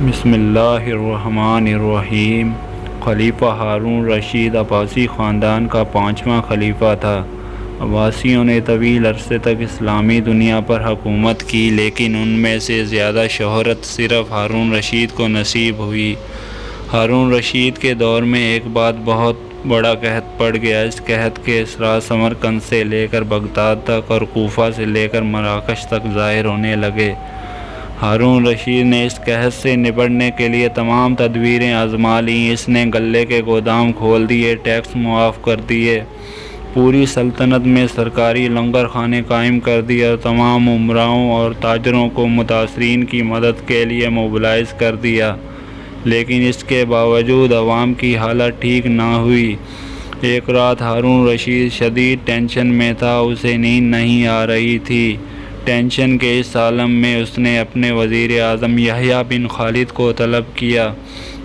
بسم اللہ الرحمن الرحیم۔ خلیفہ ہارون رشید عباسی خاندان کا 5واں خلیفہ تھا۔ عباسیوں نے طویل عرصے تک اسلامی دنیا پر حکومت کی، لیکن ان میں سے زیادہ شہرت صرف ہارون رشید کو نصیب ہوئی۔ ہارون رشید کے دور میں ایک بعد بہت بڑا قحط پڑ گیا۔ اس قحط کے اثرات سمرقند سے لے کر بغداد تک اور کوفہ سے لے کر مراکش تک ظاہر ہونے لگے۔ ہارون رشید نے اس قحط سے نپٹنے کے لیے تمام تدبیریں آزما لیں۔ اس نے غلے کے گودام کھول دیے، ٹیکس معاف کر دیے، پوری سلطنت میں سرکاری لنگر خانے قائم کر دیے اور تمام امراؤں اور تاجروں کو متاثرین کی مدد کے لیے موبلائز کر دیا۔ لیکن اس کے باوجود عوام کی حالت ٹھیک نہ ہوئی۔ ایک رات ہارون رشید شدید ٹینشن میں تھا، اسے نیند نہیں آ رہی تھی۔ ٹینشن کے اس عالم میں اس نے اپنے وزیر اعظم یحییٰ بن خالد کو طلب کیا۔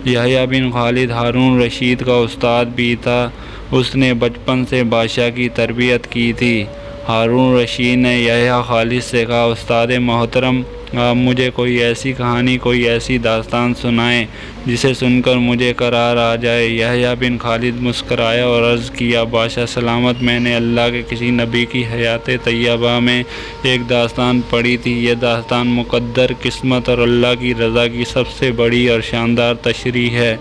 یحییٰ بن خالد ہارون رشید کا استاد بھی تھا، اس نے بچپن سے بادشاہ کی تربیت کی تھی۔ ہارون رشید نے یحییٰ خالد سے کہا، استاد محترم، آپ مجھے کوئی ایسی کہانی، کوئی ایسی داستان سنائیں جسے سن کر مجھے قرار آ جائے۔ یحییٰ بن خالد مسکرایا اور عرض کیا، بادشاہ سلامت، میں نے اللہ کے کسی نبی کی حیات طیبہ میں ایک داستان پڑھی تھی۔ یہ داستان مقدر، قسمت اور اللہ کی رضا کی سب سے بڑی اور شاندار تشریح ہے۔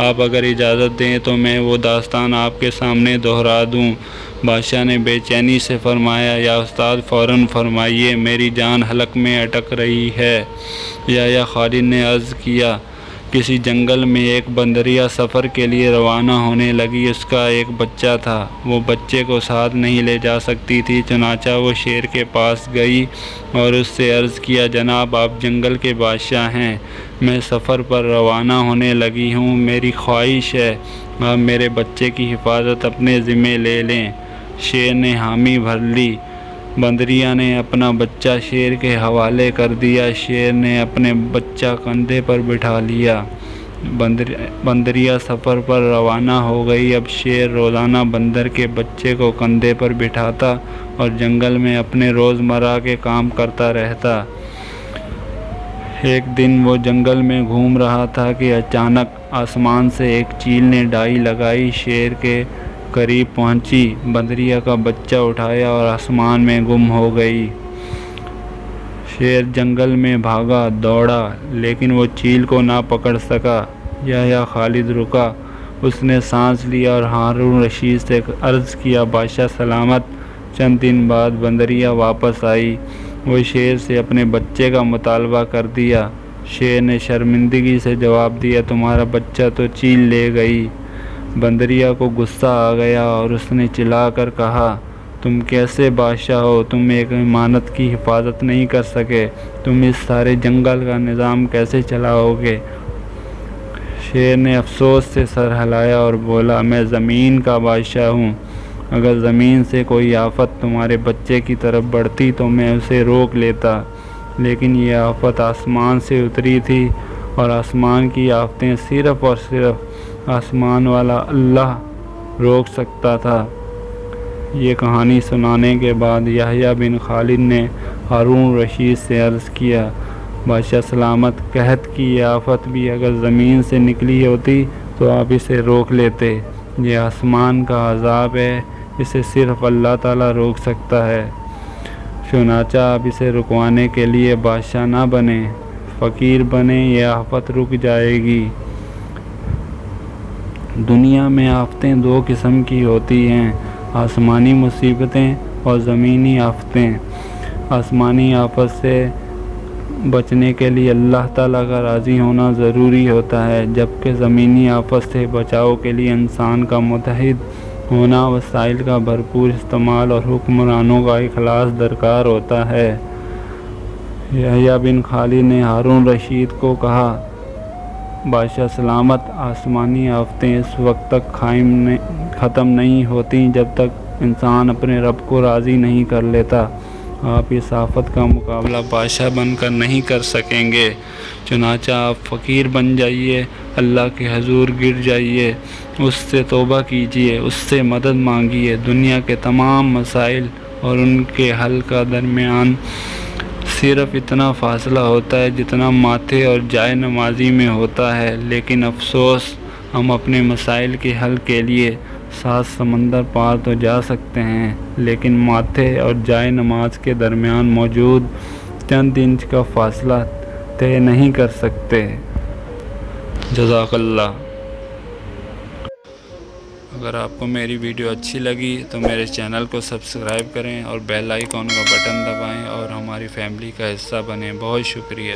آپ اگر اجازت دیں تو میں وہ داستان آپ کے سامنے دہرا دوں۔ بادشاہ نے بے چینی سے فرمایا، یا استاد فوراً فرمائیے، میری جان حلق میں اٹک رہی ہے۔ یحییٰ خالد نے عرض کیا، کسی جنگل میں ایک بندریہ سفر کے لیے روانہ ہونے لگی۔ اس کا ایک بچہ تھا، وہ بچے کو ساتھ نہیں لے جا سکتی تھی، چنانچہ وہ شیر کے پاس گئی اور اس سے عرض کیا، جناب آپ جنگل کے بادشاہ ہیں، میں سفر پر روانہ ہونے لگی ہوں، میری خواہش ہے آپ میرے بچے کی حفاظت اپنے ذمے لے لیں۔ شیر نے حامی بھر لی۔ بندریہ نے اپنا بچہ شیر کے حوالے کر دیا۔ شیر نے اپنے بچہ کندھے پر بٹھا لیا۔ بندریہ سفر پر روانہ ہو گئی۔ اب شیر روزانہ بندر کے بچے کو کندھے پر بٹھاتا اور جنگل میں اپنے روزمرہ کے کام کرتا رہتا۔ ایک دن وہ جنگل میں گھوم رہا تھا کہ اچانک آسمان سے ایک چیل نے ڈائی لگائی، شیر کے قریب پہنچی، بندریہ کا بچہ اٹھایا اور آسمان میں گم ہو گئی۔ شیر جنگل میں بھاگا، دوڑا، لیکن وہ چیل کو نہ پکڑ سکا۔ یحییٰ خالد رکا، اس نے سانس لیا اور ہارون رشید سے عرض کیا، بادشاہ سلامت۔ چند دن بعد بندریہ واپس آئی۔ وہ شیر سے اپنے بچے کا مطالبہ کر دیا۔ شیر نے شرمندگی سے جواب دیا، تمہارا بچہ تو چیل لے گئی۔ بندریہ کو غصہ آ گیا اور اس نے چلا کر کہا، تم کیسے بادشاہ ہو؟ تم ایک امانت کی حفاظت نہیں کر سکے، تم اس سارے جنگل کا نظام کیسے چلاؤ گے؟ شیر نے افسوس سے سر ہلایا اور بولا، میں زمین کا بادشاہ ہوں، اگر زمین سے کوئی آفت تمہارے بچے کی طرف بڑھتی تو میں اسے روک لیتا، لیکن یہ آفت آسمان سے اتری تھی اور آسمان کی آفتیں صرف اور صرف آسمان والا اللہ روک سکتا تھا۔ یہ کہانی سنانے کے بعد یحییٰ بن خالد نے ہارون رشید سے عرض کیا، بادشاہ سلامت، قحط کی یہ آفت بھی اگر زمین سے نکلی ہوتی تو آپ اسے روک لیتے۔ یہ آسمان کا عذاب ہے، اسے صرف اللہ تعالیٰ روک سکتا ہے، چنانچہ آپ اسے رکوانے کے لیے بادشاہ نہ بنیں، فقیر بنیں، یہ آفت رک جائے گی۔ دنیا میں آفتیں دو قسم کی ہوتی ہیں، آسمانی مصیبتیں اور زمینی آفتیں۔ آسمانی آفت سے بچنے کے لیے اللہ تعالیٰ کا راضی ہونا ضروری ہوتا ہے، جبکہ زمینی آفت سے بچاؤ کے لیے انسان کا متحد ہونا، وسائل کا بھرپور استعمال اور حکمرانوں کا اخلاص درکار ہوتا ہے۔ یحییٰ بن خالد نے ہارون رشید کو کہا، بادشاہ سلامت، آسمانی آفتیں اس وقت تک ختم نہیں ہوتی جب تک انسان اپنے رب کو راضی نہیں کر لیتا۔ آپ اس آفت کا مقابلہ بادشاہ بن کر نہیں کر سکیں گے، چنانچہ آپ فقیر بن جائیے، اللہ کے حضور گر جائیے، اس سے توبہ کیجیے، اس سے مدد مانگیے، دنیا کے تمام مسائل اور ان کے حل کا درمیان صرف اتنا فاصلہ ہوتا ہے جتنا ماتھے اور جائے نمازی میں ہوتا ہے، لیکن افسوس ہم اپنے مسائل کے حل کے لیے 7 سمندر پار تو جا سکتے ہیں، لیکن ماتھے اور جائے نماز کے درمیان موجود چند انچ کا فاصلہ طے نہیں کر سکتے۔ جزاک اللہ۔ اگر آپ کو میری ویڈیو اچھی لگی تو میرے چینل کو سبسکرائب کریں اور بیل آئیکن کا بٹن دبائیں اور ہماری فیملی کا حصہ بنیں۔ بہت شکریہ۔